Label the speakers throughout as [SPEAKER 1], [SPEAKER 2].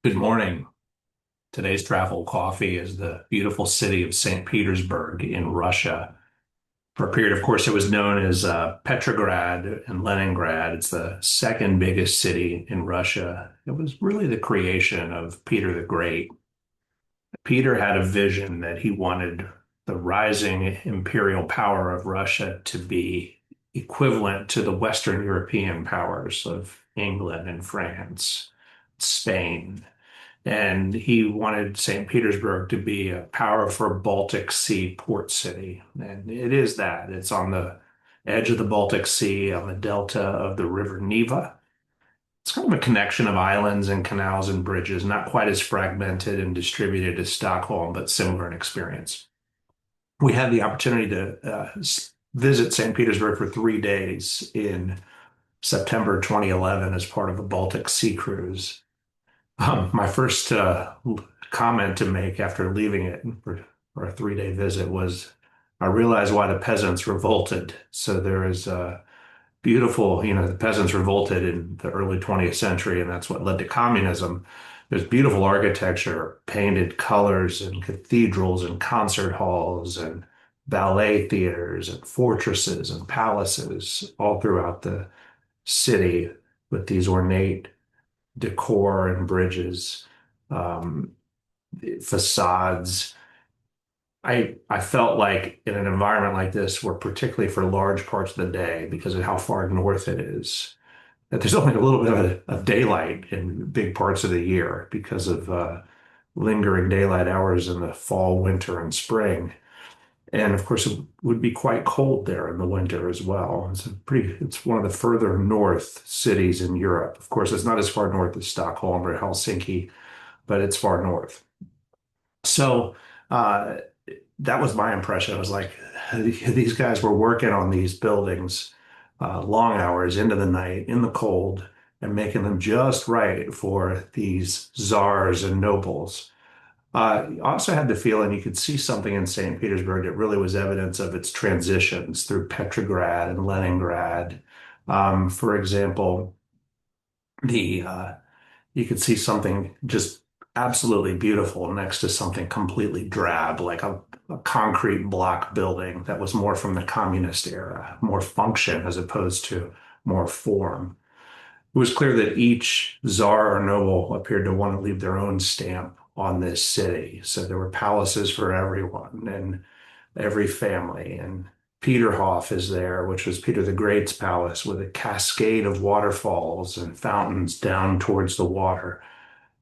[SPEAKER 1] Good morning. Today's travel coffee is the beautiful city of St. Petersburg in Russia. For a period, of course, it was known as Petrograd and Leningrad. It's the second biggest city in Russia. It was really the creation of Peter the Great. Peter had a vision that he wanted the rising imperial power of Russia to be equivalent to the Western European powers of England and France, Spain. And he wanted St. Petersburg to be a powerful Baltic Sea port city. And it is that. It's on the edge of the Baltic Sea, on the delta of the river Neva. It's kind of a connection of islands and canals and bridges, not quite as fragmented and distributed as Stockholm, but similar in experience. We had the opportunity to visit St. Petersburg for 3 days in September 2011 as part of a Baltic Sea Cruise. My first comment to make after leaving it for a 3 day visit was I realized why the peasants revolted. So there is a beautiful, the peasants revolted in the early 20th century, and that's what led to communism. There's beautiful architecture, painted colors, and cathedrals, and concert halls, and ballet theaters, and fortresses, and palaces all throughout the city with these ornate decor and bridges, um, facades. I felt like in an environment like this, where particularly for large parts of the day, because of how far north it is, that there's only a little bit of daylight in big parts of the year because of lingering daylight hours in the fall, winter, and spring. And of course, it would be quite cold there in the winter as well. It's one of the further north cities in Europe. Of course, it's not as far north as Stockholm or Helsinki, but it's far north. So uh, that was my impression. I was like, these guys were working on these buildings long hours into the night in the cold and making them just right for these czars and nobles. I also had the feeling you could see something in St. Petersburg that really was evidence of its transitions through Petrograd and Leningrad. For example, the you could see something just absolutely beautiful next to something completely drab, like a concrete block building that was more from the communist era, more function as opposed to more form. It was clear that each czar or noble appeared to want to leave their own stamp on this city. So there were palaces for everyone and every family. And Peterhof is there, which was Peter the Great's palace, with a cascade of waterfalls and fountains down towards the water.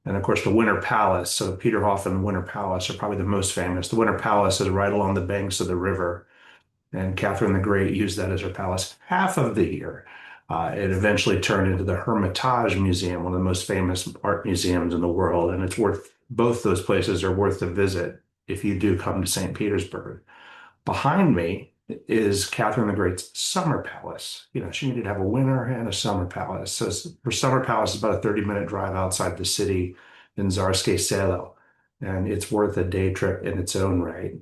[SPEAKER 1] And of course, the Winter Palace. So Peterhof and the Winter Palace are probably the most famous. The Winter Palace is right along the banks of the river, and Catherine the Great used that as her palace half of the year. It eventually turned into the Hermitage Museum, one of the most famous art museums in the world, and it's worth both those places are worth a visit if you do come to St. Petersburg. Behind me is Catherine the Great's summer palace. She needed to have a winter and a summer palace. So her summer palace is about a 30-minute drive outside the city in Tsarskoye Selo, and it's worth a day trip in its own right.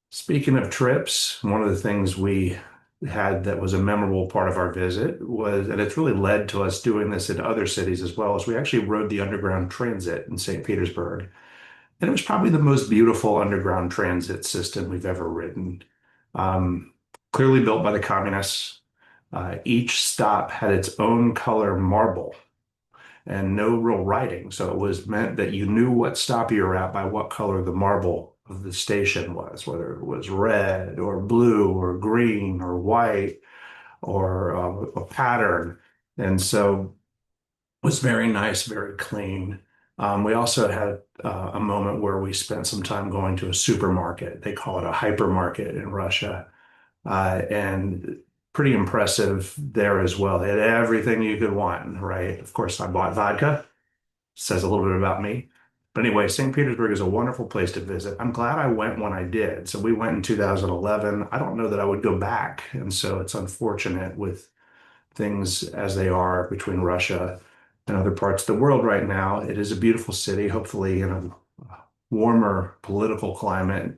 [SPEAKER 1] Speaking of trips, one of the things we had that was a memorable part of our visit was, and it's really led to us doing this in other cities as well, is we actually rode the underground transit in St. Petersburg. And it was probably the most beautiful underground transit system we've ever ridden. Um, Clearly built by the communists. Each stop had its own color marble and no real writing. So it was meant that you knew what stop you were at by what color the marble of the station was, whether it was red or blue or green or white or a pattern. And so it was very nice, very clean. We also had a moment where we spent some time going to a supermarket. They call it a hypermarket in Russia. And pretty impressive there as well. They had everything you could want, right? Of course, I bought vodka. Says a little bit about me. But anyway, St. Petersburg is a wonderful place to visit. I'm glad I went when I did. So we went in 2011. I don't know that I would go back. And so it's unfortunate with things as they are between Russia and other parts of the world right now. It is a beautiful city, hopefully in a warmer political climate.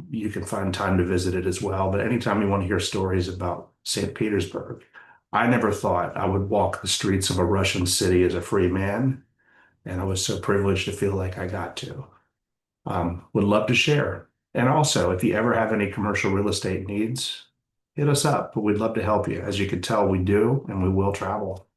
[SPEAKER 1] You can find time to visit it as well. But anytime you want to hear stories about St. Petersburg, I never thought I would walk the streets of a Russian city as a free man. And I was so privileged to feel like I got to. Would love to share. And also, if you ever have any commercial real estate needs, hit us up. We'd love to help you. As you can tell, we do, and we will travel.